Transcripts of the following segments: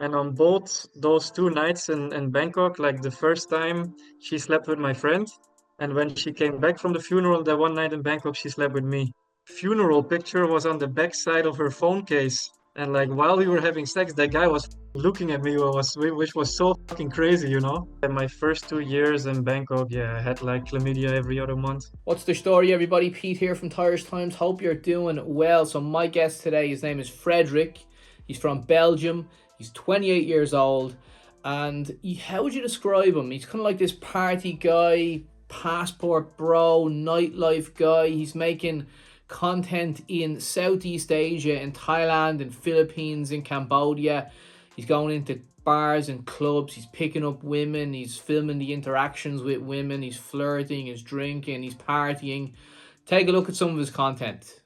And on both those two nights in Bangkok, like the first time she slept with my friend, and when she came back from the funeral that one night in Bangkok, she slept with me. Funeral picture was on the back side of her phone case. And like while we were having sex, that guy was looking at me, which was so fucking crazy, you know? In my first 2 years in Bangkok, yeah, I had like chlamydia every other month. What's the story, everybody? Pete here from Thairish Times. Hope you're doing well. So my guest today, his name is Frederik. He's from Belgium. He's 28 years old. And how would you describe him? He's kind of like this party guy, passport bro, nightlife guy. He's making content in Southeast Asia, in Thailand, in Philippines, in Cambodia. He's going into bars and clubs. He's picking up women. He's filming the interactions with women. He's flirting. He's drinking. He's partying. Take a look at some of his content.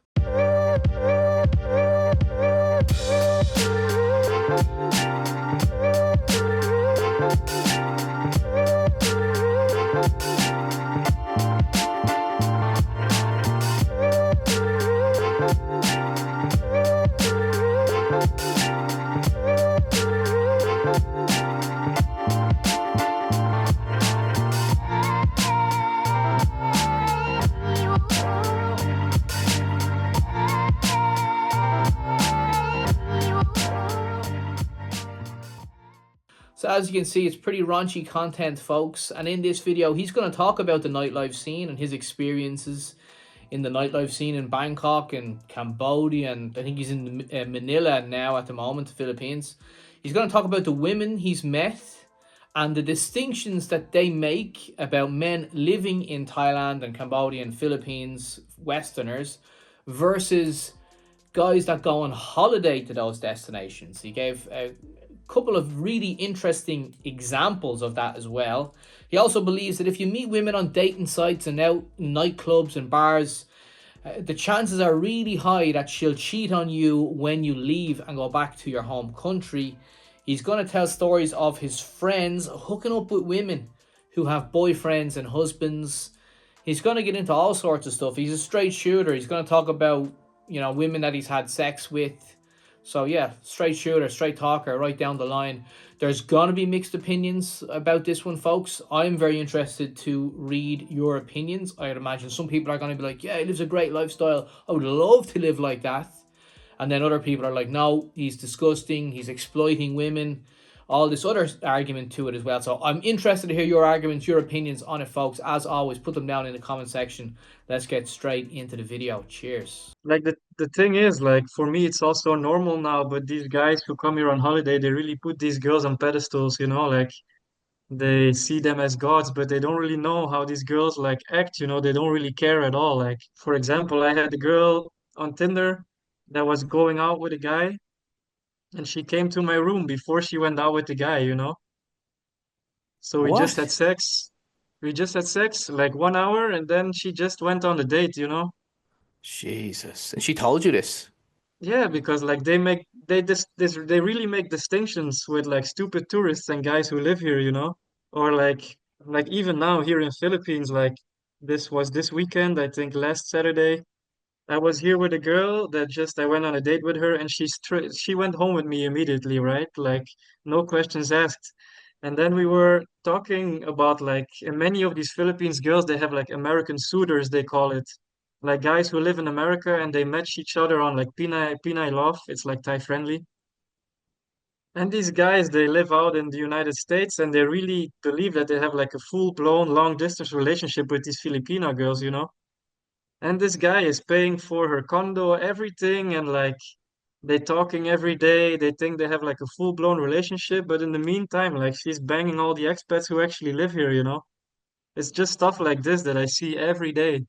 So as you can see, it's pretty raunchy content, folks. And in this video, he's going to talk about the nightlife scene and his experiences in the nightlife scene in Bangkok and Cambodia. And I think he's in Manila now at the moment, the Philippines. He's going to talk about the women he's met and the distinctions that they make about men living in Thailand and Cambodia and Philippines, Westerners, versus guys that go on holiday to those destinations. He gave a couple of really interesting examples of that as well. He also believes that if you meet women on dating sites and out in nightclubs and bars, the chances are really high that she'll cheat on you when you leave and go back to your home country. He's going to tell stories of his friends hooking up with women who have boyfriends and husbands. He's going to get into all sorts of stuff. He's a straight shooter. He's going to talk about, women that he's had sex with. So yeah, straight shooter, straight talker, right down the line. There's going to be mixed opinions about this one, folks. I'm very interested to read your opinions. I'd imagine some people are going to be like, yeah, he lives a great lifestyle. I would love to live like that. And then other people are like, no, he's disgusting. He's exploiting women. All this other argument to it as well. So I'm interested to hear your arguments, your opinions on it, folks. As always, put them down in the comment section. Let's get straight into the video. Cheers. Like the thing is, like for me, it's also normal now, but these guys who come here on holiday, they really put these girls on pedestals, you know, like they see them as gods, but they don't really know how these girls like act, you know, they don't really care at all. Like, for example, I had a girl on Tinder that was going out with a guy, and she came to my room before she went out with the guy, you know. So we just had What? sex. We just had sex like 1 hour, and then she just went on the date, you know. Jesus. And she told you this? Yeah, because like they really make distinctions with like stupid tourists and guys who live here, you know? Or like even now here in Philippines, like this was this weekend, I think last Saturday, I was here with a girl that just I went on a date with her and she went home with me immediately, right? Like no questions asked. And then we were talking about like in many of these Philippines girls, they have like American suitors, they call it. Like guys who live in America and they match each other on like Pinay Love. It's like Thai friendly. And these guys, they live out in the United States and they really believe that they have like a full-blown long distance relationship with these Filipino girls, you know? And this guy is paying for her condo, everything, and like they talking every day. They think they have like a full-blown relationship, but in the meantime, like she's banging all the expats who actually live here, you know? It's just stuff like this that I see every day.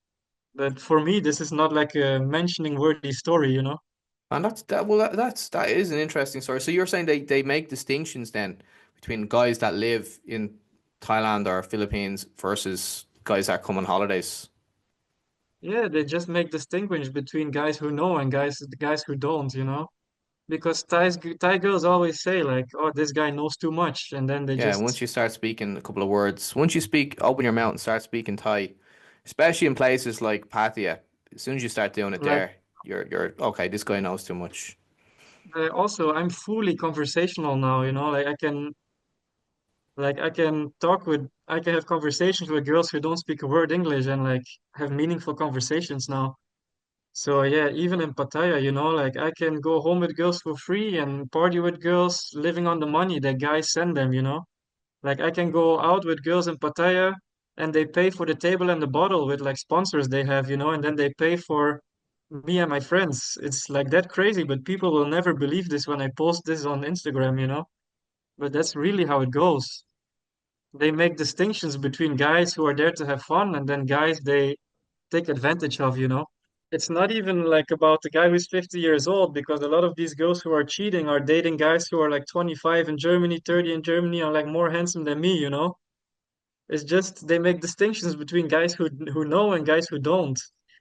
But for me, this is not like a mentioning worthy story, you know? And that is an interesting story. So you're saying they make distinctions then between guys that live in Thailand or Philippines versus guys that come on holidays. Yeah, they just make distinguish between guys who know and guys who don't, you know? Because Thai girls always say like, "Oh, this guy knows too much," and then they Yeah, once just you start speaking a couple of words, once you speak, open your mouth and start speaking Thai, especially in places like Pattaya, as soon as you start doing it like there, you're okay, this guy knows too much. Also, I'm fully conversational now, you know, I can have conversations with girls who don't speak a word English and like have meaningful conversations now. So yeah, even in Pattaya, you know, like I can go home with girls for free and party with girls living on the money that guys send them, you know. Like I can go out with girls in Pattaya and they pay for the table and the bottle with like sponsors they have, you know, and then they pay for me and my friends. It's like that crazy, but people will never believe this when I post this on Instagram, you know. But that's really how it goes. They make distinctions between guys who are there to have fun and then guys they take advantage of, you know. It's not even like about the guy who's 50 years old because a lot of these girls who are cheating are dating guys who are like 25 in Germany, 30 in Germany, are like more handsome than me, you know. It's just they make distinctions between guys who know and guys who don't.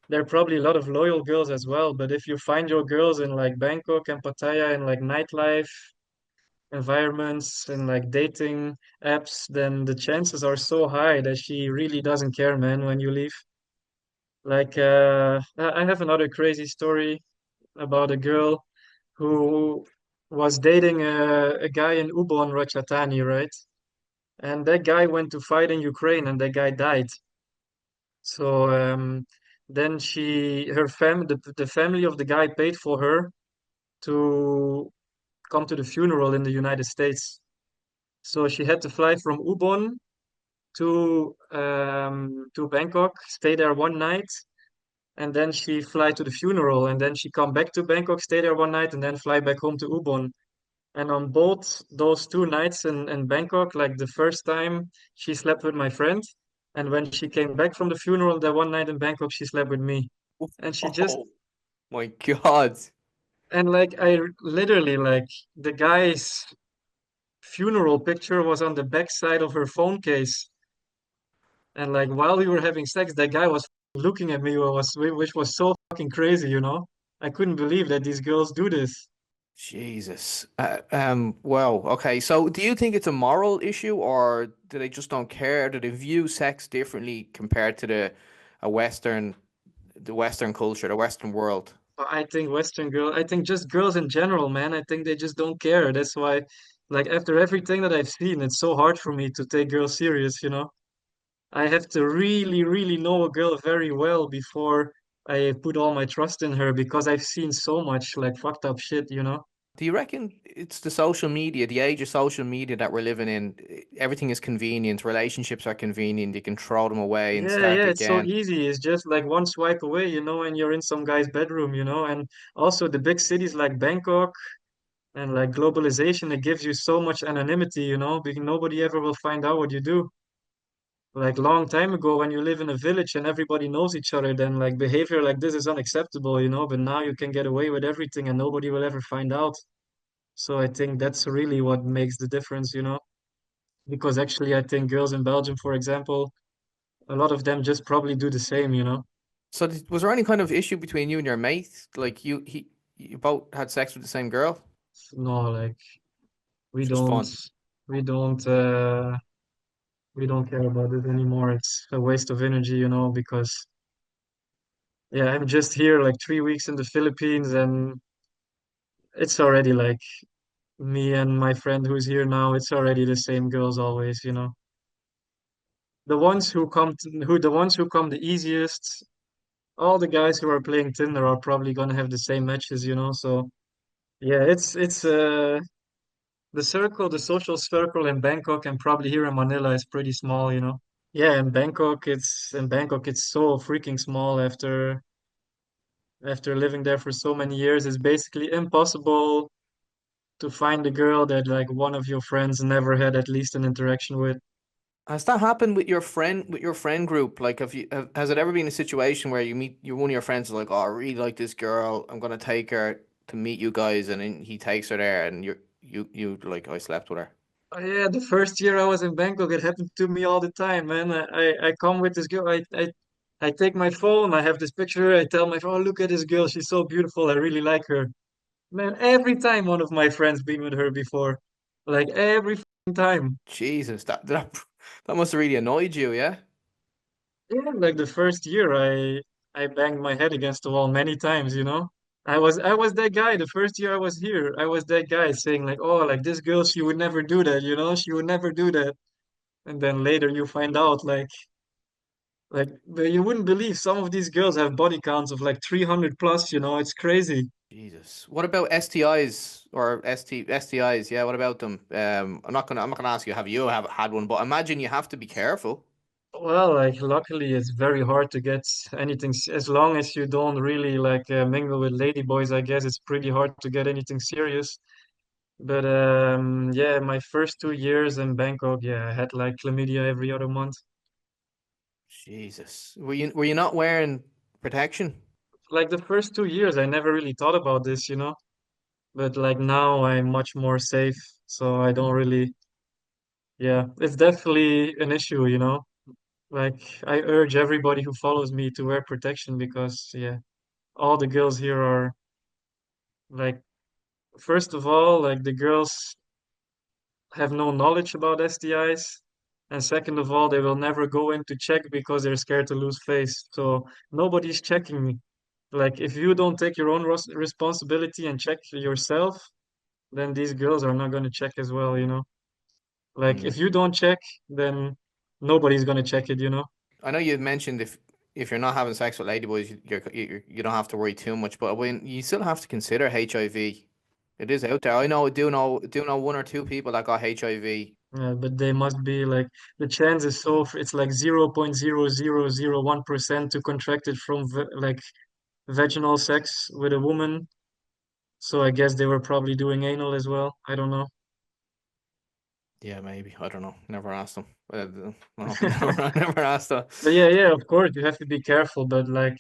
There are probably a lot of loyal girls as well, but if you find your girls in like Bangkok and Pattaya and like nightlife environments and like dating apps, then the chances are so high that she really doesn't care, man, when you leave. Like, I have another crazy story about a girl who was dating a guy in Ubon Ratchathani, right? And that guy went to fight in Ukraine and that guy died. So then the family of the guy paid for her to come to the funeral in the United States. So she had to fly from Ubon to Bangkok, stay there one night, and then she fly to the funeral, and then she come back to Bangkok, stay there one night, and then fly back home to Ubon. And on both those two nights in Bangkok, like the first time she slept with my friend, and when she came back from the funeral that one night in Bangkok, she slept with me. And she just Oh my God. and like I literally like the guy's funeral picture was on the back side of her phone case. And like while we were having sex, that guy was looking at me, which was so fucking crazy, you know? I couldn't believe that these girls do this. Jesus. Well, okay. So do you think it's a moral issue or do they just don't care? Do they view sex differently compared to a the Western culture, the Western world? I think just girls in general, man, I think they just don't care. That's why, like, after everything that I've seen, it's so hard for me to take girls serious, you know? I have to really, really know a girl very well before I put all my trust in her because I've seen so much, like, fucked up shit, you know? Do you reckon it's the social media, the age of social media that we're living in? Everything is convenient. Relationships are convenient. You can throw them away and Yeah, start yeah, it's so again. easy. It's just like one swipe away, you know, and you're in some guy's bedroom, you know? And also the big cities like Bangkok and like globalization, it gives you so much anonymity, you know, because nobody ever will find out what you do. Like long time ago, when you live in a village and everybody knows each other, then like behavior like this is unacceptable, you know, but now you can get away with everything and nobody will ever find out. So I think that's really what makes the difference, you know, because actually I think girls in Belgium, for example, a lot of them just probably do the same, you know. So was there any kind of issue between you and your mate? Like you both had sex with the same girl? No, like we It's just don't, fun. we don't, uh, we don't care about it anymore. It's a waste of energy, you know, because yeah, I'm just here like 3 weeks in the Philippines and it's already like me and my friend who's here now, it's already the same girls always, you know. The ones who come the easiest, all the guys who are playing Tinder are probably gonna have the same matches, you know. So yeah, it's the social circle in Bangkok and probably here in Manila is pretty small, you know. Yeah, in Bangkok it's so freaking small after living there for so many years. It's basically impossible to find a girl that like one of your friends never had at least an interaction with. Has that happened with your friend group? Like, has it ever been a situation where one of your friends is like, "Oh, I really like this girl. I'm gonna take her to meet you guys," and then he takes her there, and you like, "I slept with her." Oh, yeah, the first year I was in Bangkok, it happened to me all the time, man. I come with this girl, I take my phone, I have this picture, I tell my phone, oh, look at this girl, she's so beautiful, I really like her. Man, every time one of my friends been with her before, like every time. Jesus, that must have really annoyed you, yeah? Yeah, like the first year, I banged my head against the wall many times, you know? I was that guy the first year I was here. I was that guy saying like, oh, like this girl, she would never do that, she would never do that. And then later you find out but you wouldn't believe some of these girls have body counts of like 300 plus, it's crazy. Jesus. What about STIs or STIs? Yeah, what about them? I'm not gonna ask you have you have had one, but imagine you have to be careful. Well, like luckily it's very hard to get anything as long as you don't really like mingle with lady boys, I guess it's pretty hard to get anything serious. But yeah, my first 2 years in Bangkok, yeah, I had like chlamydia every other month. Jesus. Were you not wearing protection? Like the first 2 years, I never really thought about this. But like now I'm much more safe, so I don't really, yeah, it's definitely an issue. Like I urge everybody who follows me to wear protection because, yeah, all the girls here are like, first of all, like the girls have no knowledge about STIs. And second of all, they will never go in to check because they're scared to lose face. So nobody's checking me. Like if you don't take your own responsibility and check yourself, then these girls are not going to check as well. Like Mm. if you don't check, then nobody's going to check it. I know you mentioned if you're not having sex with ladyboys, you don't have to worry too much, but when you still have to consider HIV. It is out there. I do know one or two people that got HIV. But they must be like the chance is it's like 0.0001% to contract it from like vaginal sex with a woman. So I guess they were probably doing anal as well. I don't know. Yeah, maybe. I don't know. Never asked them. No, never asked them. But yeah, yeah, of course you have to be careful. But like,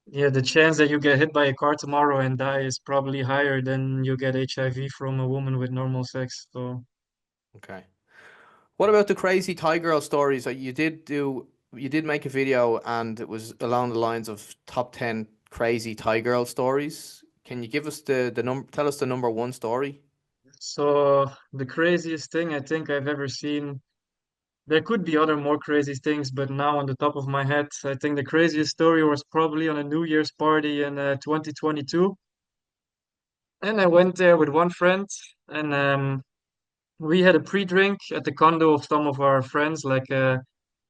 yeah, the chance that you get hit by a car tomorrow and die is probably higher than you get HIV from a woman with normal sex. So Okay. What about the crazy Thai girl stories? You did make a video, and it was along the lines of top 10 crazy Thai girl stories. Can you give us the number? Tell us the number one story. so the craziest thing I think I've ever seen. There could be other more crazy things, but now on the top of my head, I think the craziest story was probably on a New Year's party in 2022. And I went there with one friend, and we had a pre-drink at the condo of some of our friends. Like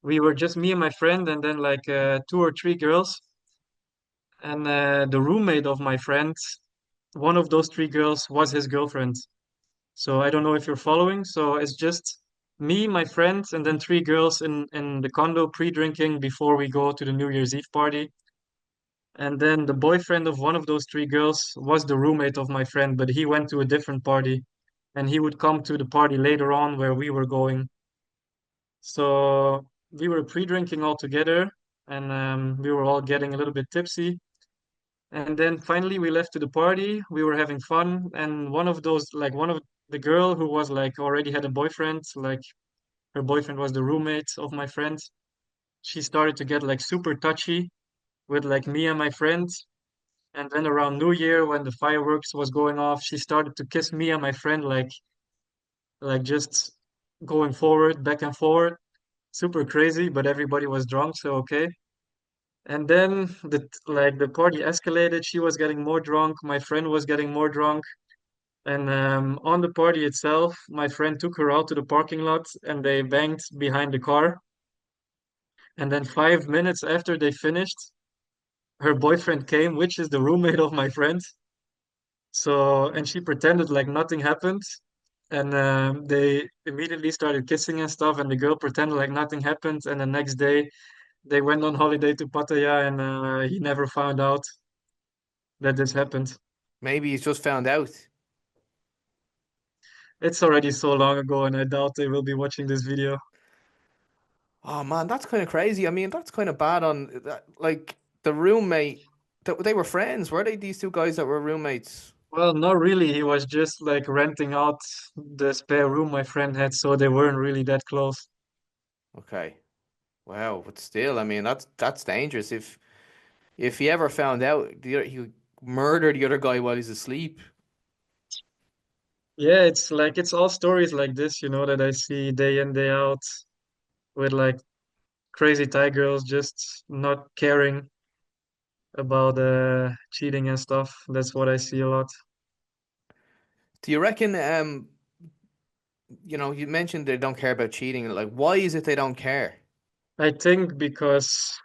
we were just me and my friend, and then like two or three girls. And the roommate of my friend, one of those three girls was his girlfriend. So I don't know if you're following. So it's just me, my friend, and then three girls in the condo pre-drinking before we go to the New Year's Eve party. And then the boyfriend of one of those three girls was the roommate of my friend, but he went to a different party, and he would come to the party later on where we were going. So we were pre-drinking all together, and we were all getting a little bit tipsy. And then finally we left to the party. We were having fun, and one of the girl who was like already had a boyfriend, like her boyfriend was the roommate of my friend. She started to get like super touchy with like me and my friend. And then around New Year, when the fireworks was going off, she started to kiss me and my friend like just going forward, back and forward. Super crazy, but everybody was drunk, so okay. And then the party escalated. She was getting more drunk. My friend was getting more drunk. And on the party itself, my friend took her out to the parking lot and they banged behind the car. And then 5 minutes after they finished, her boyfriend came, which is the roommate of my friend. So, and she pretended like nothing happened. And they immediately started kissing and stuff. And the girl pretended like nothing happened. And the next day, they went on holiday to Pattaya and he never found out that this happened. Maybe he's just found out. It's already so long ago, and I doubt they will be watching this video. Oh man, that's kind of crazy. I mean, that's kind of bad on that. Like the roommate, they were friends, were they? These two guys that were roommates. Well, not really. He was just like renting out the spare room my friend had, so they weren't really that close. Okay. Wow, but still, I mean, that's dangerous. If he ever found out, he murdered the other guy while he's asleep. Yeah, it's like it's all stories like this, that I see day in, day out with like crazy Thai girls just not caring about cheating and stuff. That's what I see a lot. Do you reckon, you mentioned they don't care about cheating. Like, why is it they don't care? I think because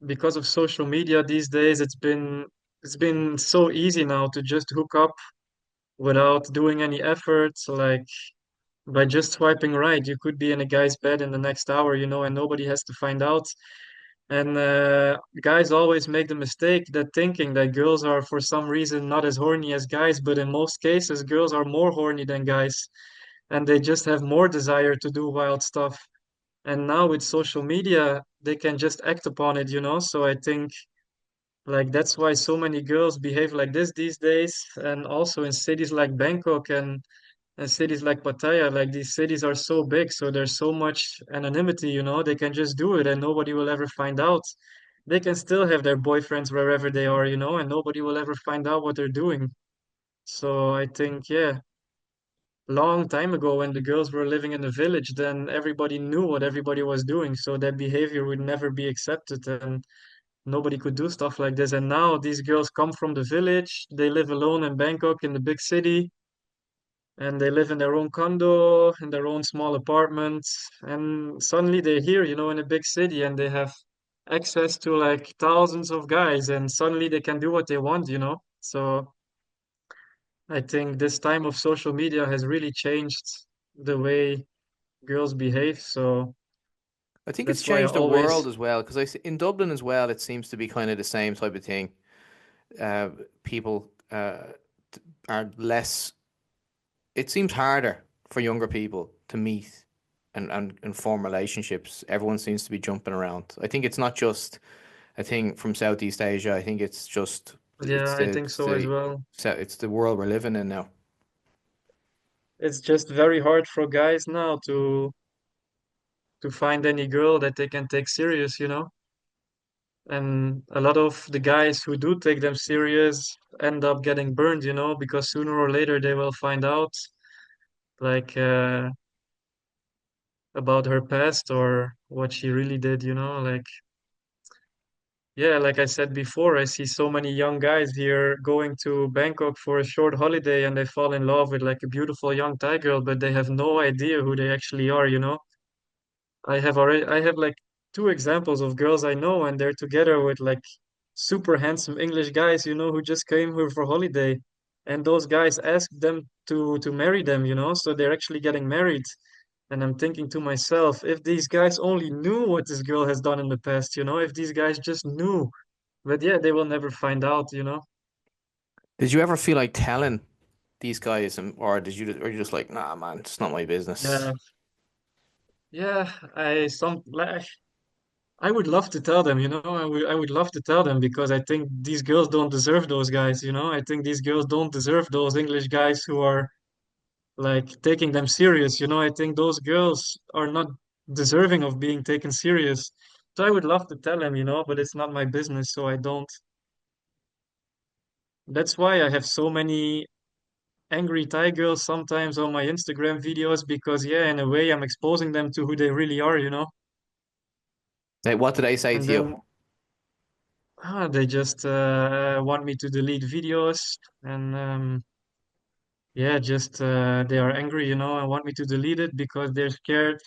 of social media these days, it's been so easy now to just hook up without doing any effort. Like by just swiping right, you could be in a guy's bed in the next hour, and nobody has to find out. And guys always make the mistake that thinking that girls are for some reason not as horny as guys, but in most cases, girls are more horny than guys, and they just have more desire to do wild stuff. And now with social media, they can just act upon it. So I think like that's why so many girls behave like this these days, and also in cities like Bangkok and cities like Pattaya, like these cities are so big, so there's so much anonymity. They can just do it and nobody will ever find out. They can still have their boyfriends wherever they are, and nobody will ever find out what they're doing. So I think, yeah, long time ago when the girls were living in the village, then everybody knew what everybody was doing, so that behavior would never be accepted and nobody could do stuff like this. And now these girls come from the village, they live alone in Bangkok in the big city, and they live in their own condo, in their own small apartments, and suddenly they're here, in a big city, and they have access to like thousands of guys, and suddenly they can do what they want. So I think this time of social media has really changed the way girls behave. So I think it's that's why I changed the world always, as well because in Dublin as well, it seems to be kind of the same type of thing. People are less. It seems harder for younger people to meet and form relationships. Everyone seems to be jumping around. I think it's not just a thing from Southeast Asia. I think yeah, I think so as well. it's the world we're living in now. It's just very hard for guys now to find any girl that they can take serious. And a lot of the guys who do take them serious end up getting burned, because sooner or later they will find out like about her past or what she really did. Like, yeah, like I said before, I see so many young guys here going to Bangkok for a short holiday and they fall in love with like a beautiful young Thai girl, but they have no idea who they actually are. I have like two examples of girls I know, and they're together with like super handsome English guys, who just came here for holiday. And those guys asked them to marry them, so they're actually getting married. And I'm thinking to myself, if these guys only knew what this girl has done in the past, if these guys just knew. But yeah, they will never find out. Did you ever feel like telling these guys, or or you just like, nah, man, it's not my business? Yeah, yeah. I would love to tell them. I would love to tell them because I think these girls don't deserve those guys. I think these girls don't deserve those English guys who are like taking them serious. I think those girls are not deserving of being taken serious. So I would love to tell them, but it's not my business, so I don't. That's why I have so many angry Thai girls sometimes on my Instagram videos because yeah, in a way I'm exposing them to who they really are. Like, what did they say And to you? then they just want me to delete videos and yeah, just they are angry, and want me to delete it because they're scared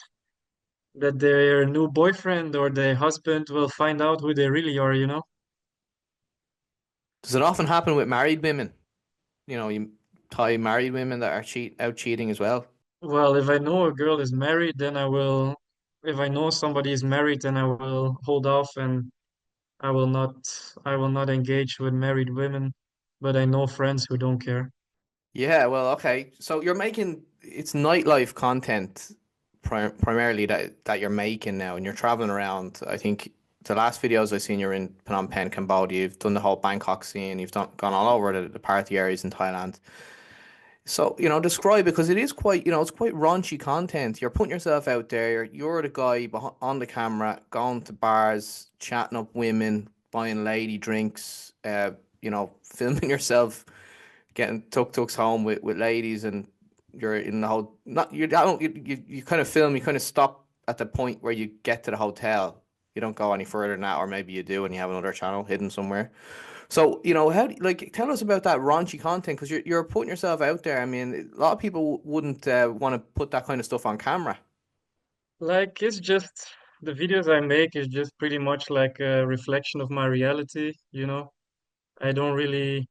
that their new boyfriend or their husband will find out who they really are. Does it often happen with married women? You Thai married women that are out cheating as well. Well, if I know a girl is married, then I will. If I know somebody is married, then I will hold off and I will not. I will not engage with married women. But I know friends who don't care. Yeah, well, okay. So you're making it's nightlife content primarily that you're making now, and you're traveling around. I think the last videos I've seen you're in Phnom Penh, Cambodia. You've done the whole Bangkok scene. You've gone all over the party areas in Thailand. So, describe it because it is quite, it's quite raunchy content. You're putting yourself out there. You're the guy on the camera, going to bars, chatting up women, buying lady drinks, filming yourself getting tuk-tuks home with ladies, and you're in the whole not you I don't you kind of film, you kind of stop at the point where you get to the hotel. You don't go any further than that, or maybe you do and you have another channel hidden somewhere. So, how do like tell us about that raunchy content because you're putting yourself out there. I mean, a lot of people wouldn't want to put that kind of stuff on camera. Like it's just the videos I make is just pretty much like a reflection of my reality, you know. I don't really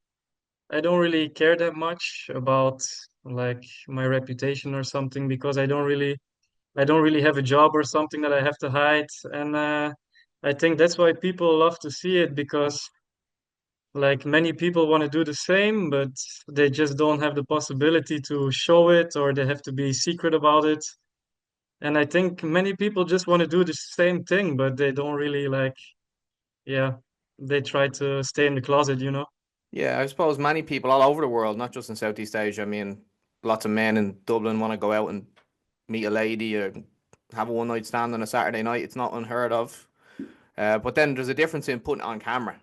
I don't really care that much about like my reputation or something because I don't really have a job or something that I have to hide. And I think that's why people love to see it because like many people want to do the same, but they just don't have the possibility to show it or they have to be secret about it. And I think many people just want to do the same thing, but they don't really like, yeah, they try to stay in the closet, you know? Yeah, I suppose many people all over the world, not just in Southeast Asia. I mean, lots of men in Dublin want to go out and meet a lady or have a one night stand on a Saturday night. It's not unheard of. But then there's a difference in putting it on camera.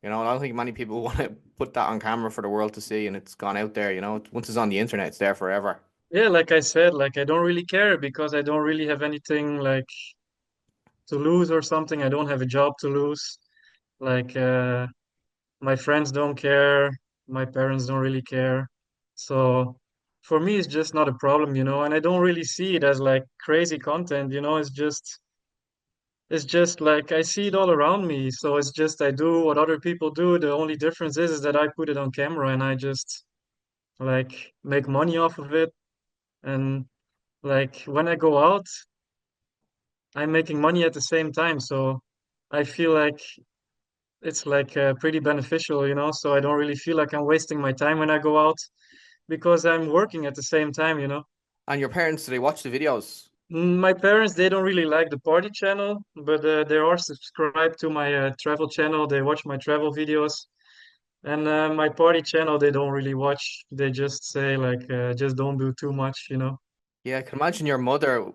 I don't think many people want to put that on camera for the world to see, and it's gone out there. Once it's on the internet, it's there forever. Yeah, like I said, like I don't really care because I don't really have anything like to lose or something. I don't have a job to lose. Like my friends don't care, my parents don't really care. So for me, it's just not a problem, you know, and I don't really see it as like crazy content, you know, it's just like I see it all around me. So it's just I do what other people do. The only difference is that I put it on camera and I just like make money off of it. And like when I go out, I'm making money at the same time. So I feel like it's like pretty beneficial, you know. So I don't really feel like I'm wasting my time when I go out because I'm working at the same time, you know. And your parents, do they watch the videos? My parents, they don't really like the party channel, but they are subscribed to my travel channel. They watch my travel videos. And my party channel, they don't really watch. They just say like, just don't do too much, you know. Yeah, I can imagine your mother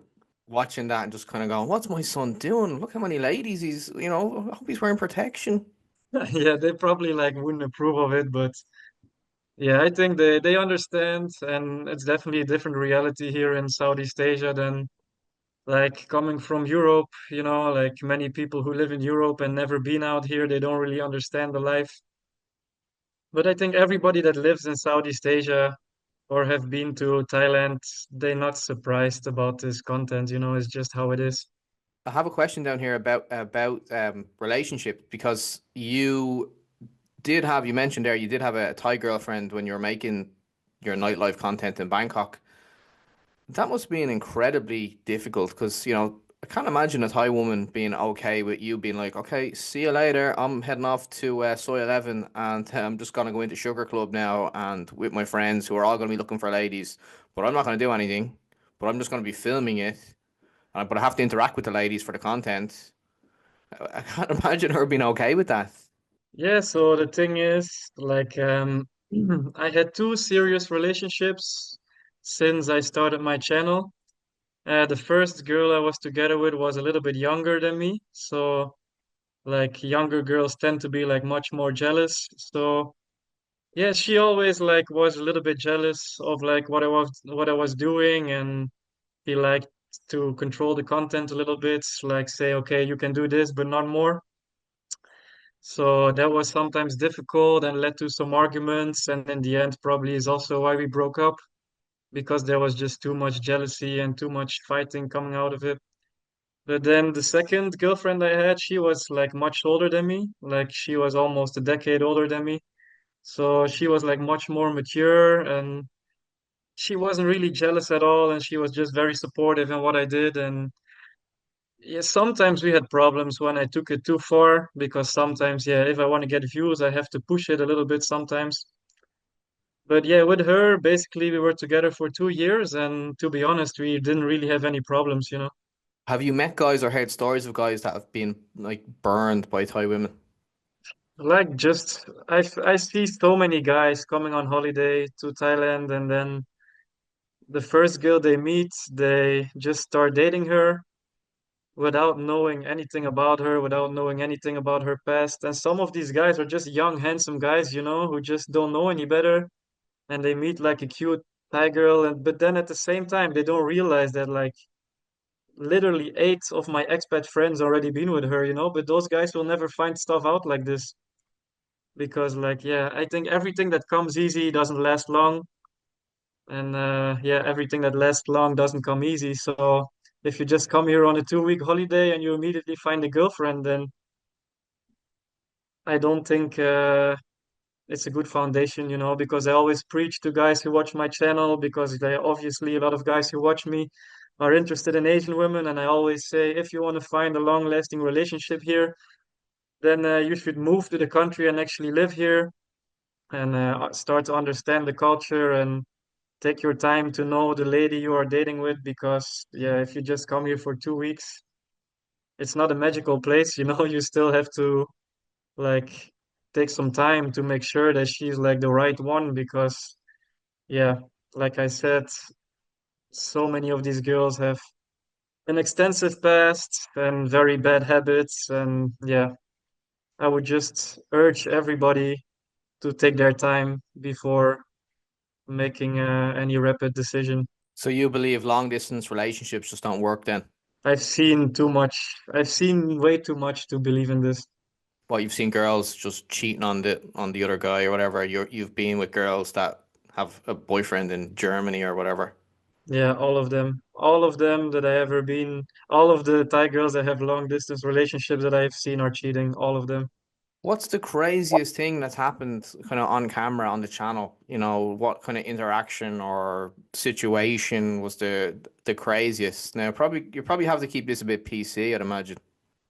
watching that and just kind of going, "What's my son doing? Look how many ladies I hope he's wearing protection." Yeah, they probably like wouldn't approve of it, but yeah, I think they understand, and it's definitely a different reality here in Southeast Asia than like coming from Europe, you know, like many people who live in Europe and never been out here, they don't really understand the life. But I think everybody that lives in Southeast Asia or have been to Thailand, they're not surprised about this content, you know, it's just how it is. I have a question down here about relationships because you mentioned there you did have a Thai girlfriend when you were making your nightlife content in Bangkok. That must be an incredibly difficult because, I can't imagine a Thai woman being okay with you being like, okay, see you later. I'm heading off to Soy 11 and I'm just going to go into Sugar Club now and with my friends who are all going to be looking for ladies, but I'm not going to do anything, but I'm just going to be filming it. But I have to interact with the ladies for the content. I can't imagine her being okay with that. Yeah, so the thing is, like, I had two serious relationships since I started my channel. The first girl I was together with was a little bit younger than me, so like younger girls tend to be like much more jealous. So yeah, she always like was a little bit jealous of like what I was doing, and he liked to control the content a little bit, like say, okay, you can do this, but not more. So that was sometimes difficult and led to some arguments, and in the end, probably is also why we broke up because there was just too much jealousy and too much fighting coming out of it. But then the second girlfriend I had, she was like much older than me. Like she was almost a decade older than me. So she was like much more mature and she wasn't really jealous at all. And she was just very supportive in what I did. And yeah, sometimes we had problems when I took it too far because sometimes, yeah, if I want to get views, I have to push it a little bit sometimes. But yeah, with her, basically, we were together for 2 years. And to be honest, we didn't really have any problems, you know. Have you met guys or heard stories of guys that have been like burned by Thai women? Like just I see so many guys coming on holiday to Thailand and then the first girl they meet, they just start dating her without knowing anything about her, without knowing anything about her past. And some of these guys are just young, handsome guys, you know, who just don't know any better and they meet like a cute Thai girl and but then at the same time they don't realize that like literally eight of my expat friends already been with her, but those guys will never find stuff out like this because like yeah, I think everything that comes easy doesn't last long. And yeah, everything that lasts long doesn't come easy. So if you just come here on a 2 week holiday and you immediately find a girlfriend, then I don't think it's a good foundation, because I always preach to guys who watch my channel because they obviously a lot of guys who watch me are interested in Asian women, and I always say if you want to find a long-lasting relationship here, then you should move to the country and actually live here and start to understand the culture and take your time to know the lady you are dating with because yeah, if you just come here for 2 weeks, it's not a magical place, you still have to like take some time to make sure that she's like the right one because yeah, like I said, so many of these girls have an extensive past and very bad habits, and yeah, I would just urge everybody to take their time before making any rapid decision. So you believe long distance relationships just don't work then? I've seen too much. I've seen way too much to believe in this. What you've seen girls just cheating on the other guy or whatever. You've been with girls that have a boyfriend in Germany or whatever. Yeah, all of them. All of them that I ever been, all of the Thai girls that have long distance relationships that I've seen are cheating, all of them. What's the craziest thing that's happened kind of on camera on the channel? You know, what kind of interaction or situation was the craziest? Now, probably you probably have to keep this a bit PC, I'd imagine.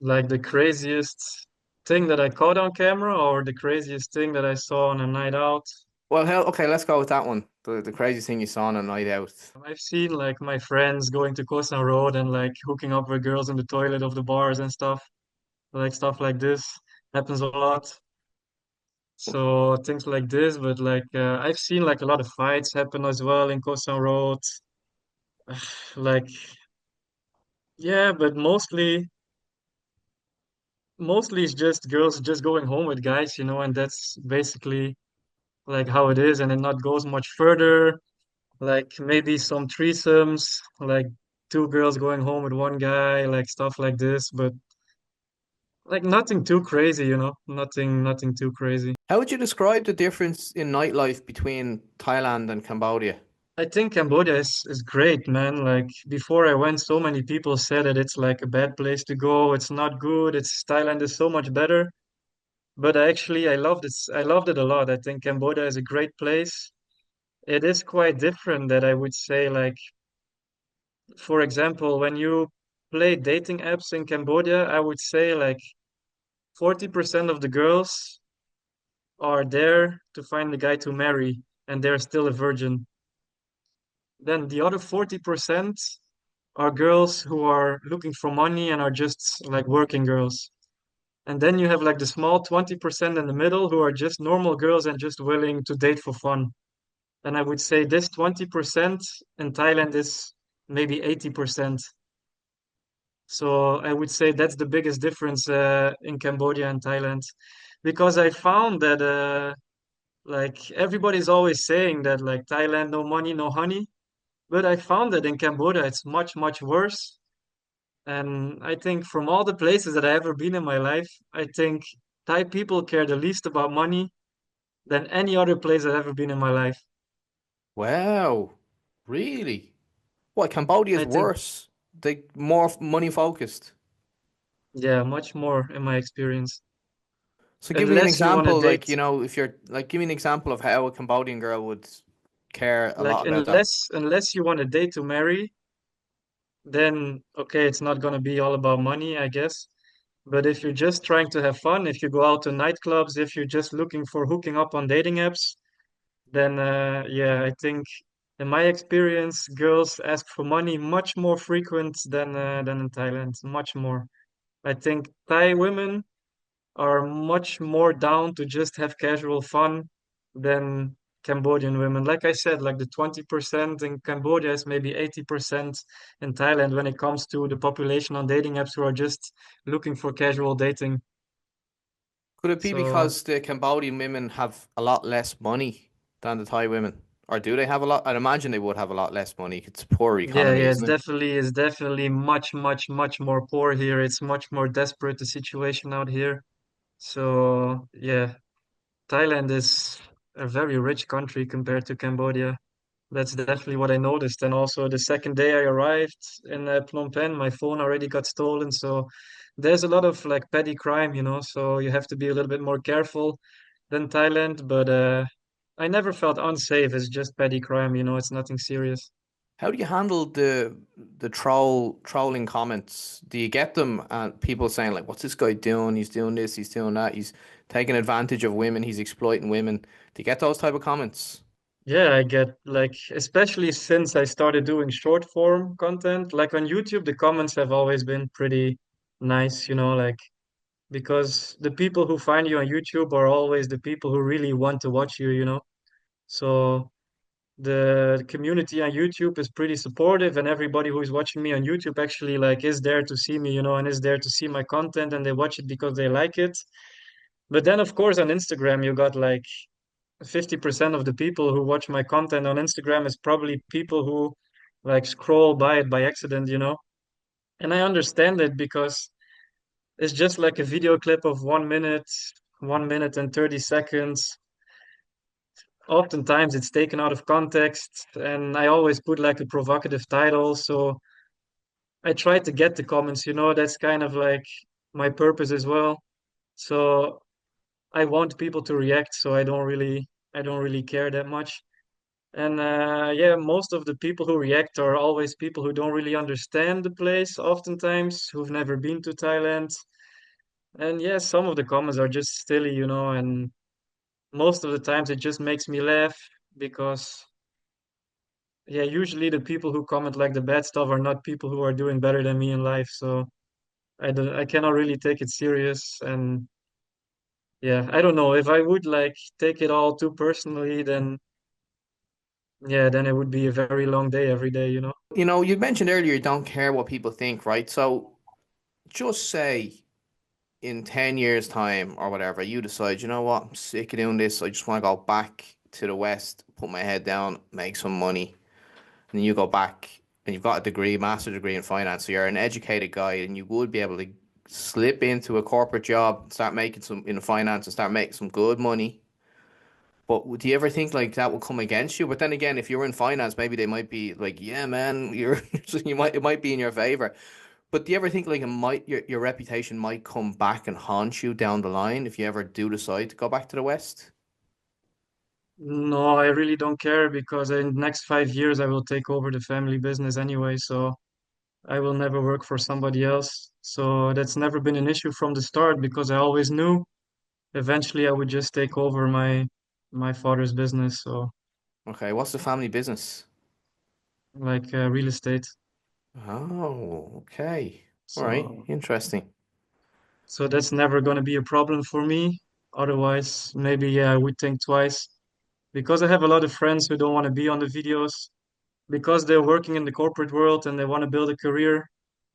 Like the craziest thing that I caught on camera or the craziest thing that I saw on a night out. Well, hell, okay, let's go with that one. The craziest thing you saw on a night out. I've seen like my friends going to Koh San Road and like hooking up with girls in the toilet of the bars and stuff. Like stuff like this happens a lot. So things like this, but like I've seen like a lot of fights happen as well in Koh San Road. Like yeah, but mostly it's just girls just going home with guys, and that's basically like how it is, and it not goes much further. Like maybe some threesomes, like two girls going home with one guy, like stuff like this, but like nothing too crazy, nothing too crazy. How would you describe the difference in nightlife between Thailand and Cambodia? I think Cambodia is great, man. Like before I went, so many people said that it's like a bad place to go. It's not good. It's Thailand is so much better. But actually, I loved it. I loved it a lot. I think Cambodia is a great place. It is quite different that I would say, like, for example, when you play dating apps in Cambodia, I would say like 40% of the girls are there to find the guy to marry, and they're still a virgin. Then the other 40% are girls who are looking for money and are just like working girls. And then you have like the small 20% in the middle who are just normal girls and just willing to date for fun. And I would say this 20% in Thailand is maybe 80%. So I would say that's the biggest difference in Cambodia and Thailand. Because I found that like everybody's always saying that like Thailand, no money, no honey. But I found that in Cambodia it's much, much worse. And I think from all the places that I ever been in my life, I think Thai people care the least about money than any other place I've ever been in my life. Wow, really? What, Cambodia's I think, worse? They more money focused. yeah, much more in my experience. So give me an Unless you want to example, date, like, if you're like, give me an example of how a Cambodian girl would care a like lot about that. unless you want to date to marry, then okay, it's not gonna be all about money, I guess. But if you're just trying to have fun, if you go out to nightclubs, if you're just looking for hooking up on dating apps, then yeah, I think in my experience, girls ask for money much more frequent than in Thailand, much more. I think Thai women are much more down to just have casual fun than Cambodian women. Like I said, like the 20% in Cambodia is maybe 80% in Thailand when it comes to the population on dating apps who are just looking for casual dating. Could it be So because the Cambodian women have a lot less money than the Thai women? Or do they have a lot? I'd imagine they would have a lot less money. It's a poor Yeah, economy, yeah, isn't it? it's definitely much, much, much more poor here. It's much more desperate, the situation out here. So yeah, Thailand is a very rich country compared to Cambodia. That's definitely what I noticed. And also the second day I arrived in Phnom Penh, my phone already got stolen. So there's a lot of like petty crime, you know, so you have to be a little bit more careful than Thailand. But I never felt unsafe. It's just petty crime, you know, it's nothing serious. How do you handle the trolling comments? Do you get them and people saying like, "What's this guy doing? He's doing this, he's doing that, he's taking advantage of women, he's exploiting women." Do you get those type of comments? Yeah, I get like, especially since I started doing short form content, like on YouTube, the comments have always been pretty nice, you know, like because the people who find you on YouTube are always the people who really want to watch you, you know. So the community on YouTube is pretty supportive, and everybody who is watching me on YouTube actually like is there to see me, you know, and is there to see my content, and they watch it because they like it. But then, of course, on Instagram, you got like 50% of the people who watch my content on Instagram is probably people who like scroll by it by accident, you know. And I understand it because it's just like a video clip of 1 minute, 1 minute and 30 seconds. Oftentimes it's taken out of context, and I always put like a provocative title. So I try to get the comments, you know, that's kind of like my purpose as well. So I want people to react, so I don't really care that much. And yeah, most of the people who react are always people who don't really understand the place, oftentimes, who've never been to Thailand. And yeah, some of the comments are just silly, you know, and most of the times it just makes me laugh because yeah, usually the people who comment like the bad stuff are not people who are doing better than me in life. So I cannot really take it serious. And yeah, I don't know if I would like take it all too personally, then yeah, then it would be a very long day every day, you know? You know, you mentioned earlier you don't care what people think, right? So just say in 10 years' time or whatever, you decide, you know what, I'm sick of doing this. I just want to go back to the West, put my head down, make some money. And then you go back and you've got a degree, master degree in finance. So you're an educated guy and you would be able to slip into a corporate job, start making some in finance and start making some good money. But do you ever think like that will come against you? But then again, if you're in finance, maybe they might be like, yeah, man, you're you might it might be in your favor. But do you ever think like it might your reputation might come back and haunt you down the line if you ever do decide to go back to the West? No, I really don't care because in the next 5 years I will take over the family business anyway, so I will never work for somebody else. So that's never been an issue from the start because I always knew eventually I would just take over my father's business, so Okay, what's the family business? like real estate. Oh, okay. All right, So interesting. so that's never going to be a problem for me. Otherwise, maybe yeah, I would think twice because I have a lot of friends who don't want to be on the videos because they're working in the corporate world and they want to build a career.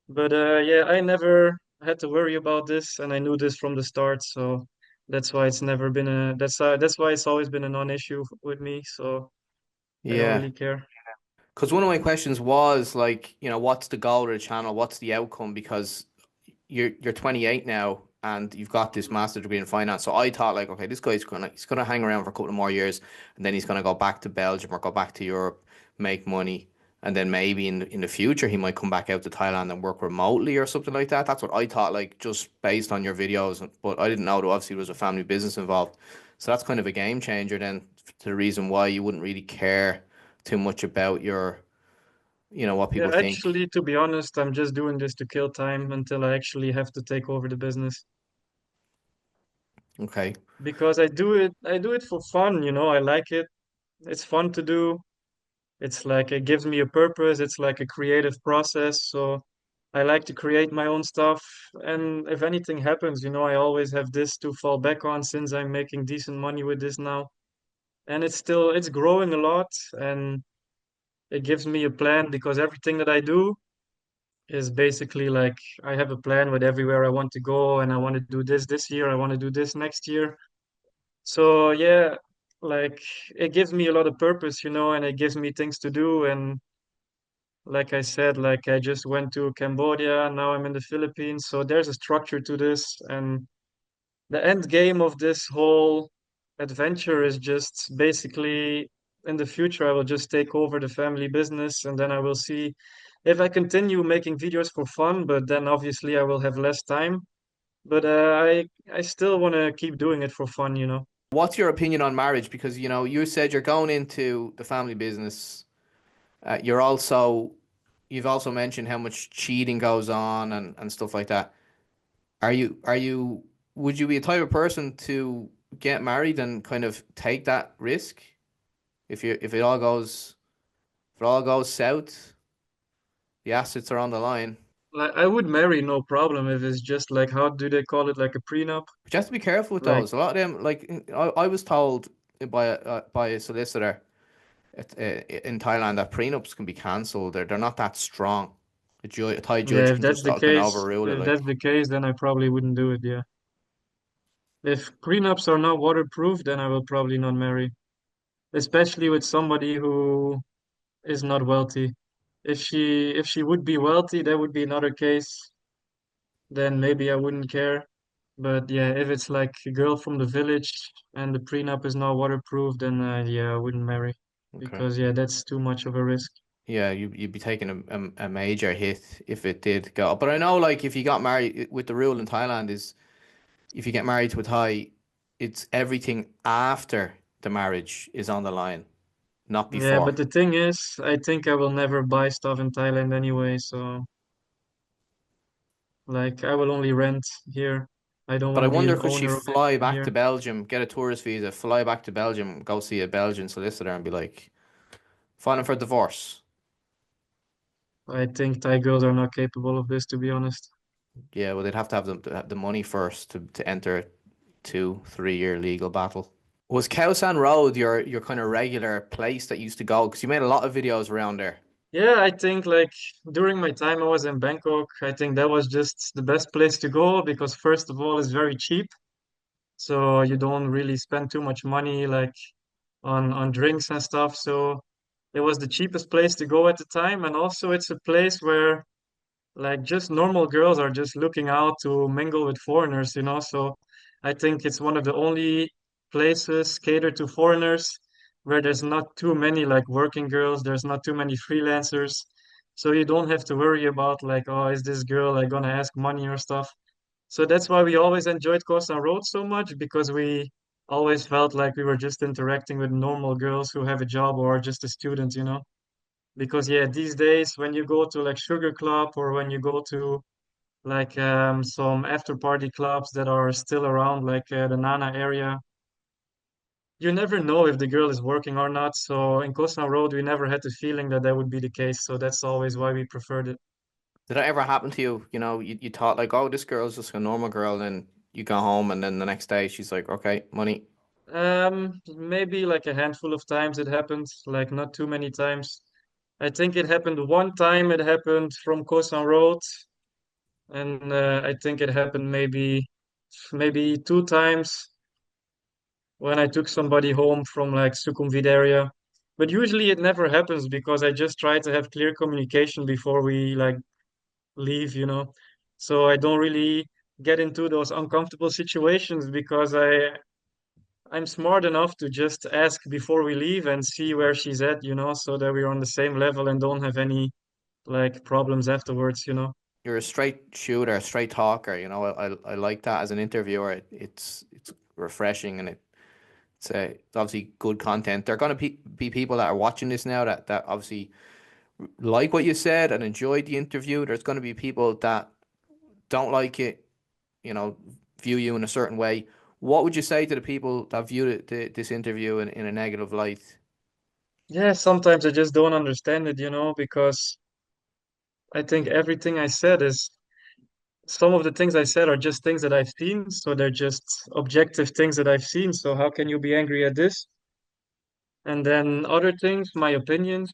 But yeah, I never had to worry about this, and I knew this from the start. So that's why it's never been a that's why it's always been a non-issue with me. So I don't Yeah. really care. Because one of my questions was like, you know, what's the goal of the channel? What's the outcome? Because you're 28 now and you've got this master's degree in finance. So I thought like, okay, this guy's gonna he's gonna hang around for a couple of more years and then he's gonna go back to Belgium or go back to Europe, make money, and then maybe in the future he might come back out to Thailand and work remotely or something like that. That's what I thought, like just based on your videos. But I didn't know that obviously there was a family business involved. So that's kind of a game changer then to the reason why you wouldn't really care too much about your, you know, what Yeah, people think. actually, to be honest, I'm just doing this to kill time until I actually have to take over the business Okay. because I do it for fun, you know, I like it. It's fun to do. It's like it gives me a purpose. It's like a creative process. So I like to create my own stuff. And if anything happens, you know, I always have this to fall back on since I'm making decent money with this now. And it's growing a lot and it gives me a plan because everything that I do is basically like I have a plan with everywhere I want to go and I want to do this year, I want to do this next year. So yeah, like it gives me a lot of purpose, and it gives me things to do. And like I said, like I just went to Cambodia, now I'm in the Philippines, so there's a structure to this. And the end game of this whole adventure is just basically in the future, I will just take over the family business and then I will see if I continue making videos for fun, but then obviously I will have less time. But I still want to keep doing it for fun. What's your opinion on marriage? Because you said you're going into the family business. You're also you've also mentioned how much cheating goes on and stuff like that. Are you would you be a type of person to get married and kind of take that risk if it all goes south, the assets are on the line. Like I would marry no problem if it's just like how do they call it, like a prenup? But you have to be careful with Like those. A lot of them, like I was told by a solicitor in Thailand that prenups can be cancelled. They're not that strong. A Thai yeah, judge can overrule it. if that's Like, the case, then I probably wouldn't do it, yeah. If prenups are not waterproof, then I will probably not marry, especially with somebody who is not wealthy. If she would be wealthy, that would be another case. Then maybe I wouldn't care. But yeah, if it's like a girl from the village and the prenup is not waterproof, then yeah, I wouldn't marry okay, because yeah, that's too much of a risk. yeah, you'd be taking a major hit if it did go. But I know, like, if you got married with the rule in Thailand is if you get married to a Thai, it's everything after the marriage is on the line, not Yeah, but before. the thing is, I think I will never buy stuff in Thailand anyway, so like I will only rent here. I don't But want I to be wonder, an could she owner of fly anything back to here. Belgium, get a tourist visa, fly back to Belgium, go see a Belgian solicitor, and be like, filing for divorce? I think Thai girls are not capable of this, to be honest. Yeah, well, they'd have to have the money first to enter a 2 3 year legal battle. Was Khao Road your kind of regular place that you used to go? Because you made a lot of videos around there. Yeah, I think like during my time I was in Bangkok, I think that was just the best place to go because first of all, it's very cheap. So you don't really spend too much money like on drinks and stuff. So it was the cheapest place to go at the time. And also it's a place where like just normal girls are just looking out to mingle with foreigners. So I think it's one of the only places catered to foreigners where there's not too many like working girls, there's not too many freelancers. So you don't have to worry about like, oh, is this girl like gonna ask money or stuff. So that's why we always enjoyed Costa Road so much because we always felt like we were just interacting with normal girls who have a job or are just a student. Because yeah, these days when you go to like Sugar Club or when you go to like some after party clubs that are still around like the Nana area, you never know if the girl is working or not. So in Costa Road, we never had the feeling that that would be the case. So that's always why we preferred it. Did that ever happen to you? You thought like, oh, this girl's just a normal girl, and you go home, and then the next day she's like, okay, money. Maybe like a handful of times it happened, like not too many times. I think it happened one time. It happened from Costa Road, and I think it happened maybe two times when I took somebody home from like Sukhumvit area. But usually it never happens because I just try to have clear communication before we like leave. So I don't really get into those uncomfortable situations because I'm smart enough to just ask before we leave and see where she's at, so that we're on the same level and don't have any like problems afterwards. You're a straight shooter, a straight talker. I like that as an interviewer. It's refreshing, and it's obviously good content. There are going to be people that are watching this now that obviously like what you said and enjoyed the interview. There's going to be people that don't like it, you know, view you in a certain way. What would you say to the people that view this interview in a negative light? Yeah, sometimes I just don't understand it, because I think everything I said is some of the things I said are just things that I've seen, so they're just objective things that I've seen. So how can you be angry at this? And then other things, my opinions,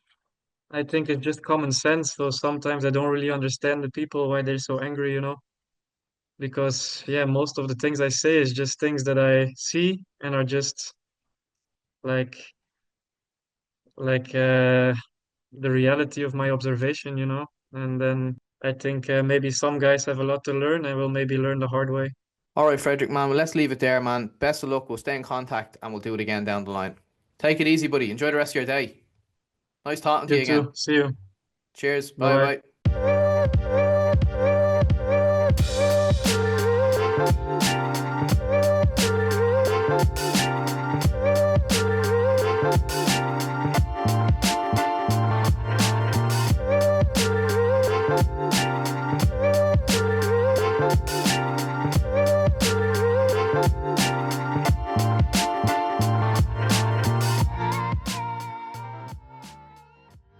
I think it's just common sense. So sometimes I don't really understand the people why they're so angry, because yeah, most of the things I say is just things that I see and are just like like the reality of my observation, you know. And then I think maybe some guys have a lot to learn. I will maybe learn the hard way. All right, Frederick, man. Well, let's leave it there, man. Best of luck. We'll stay in contact and we'll do it again down the line. Take it easy, buddy. Enjoy the rest of your day. Nice talking to You you again. too. See you. Cheers. Bye Bye bye. bye.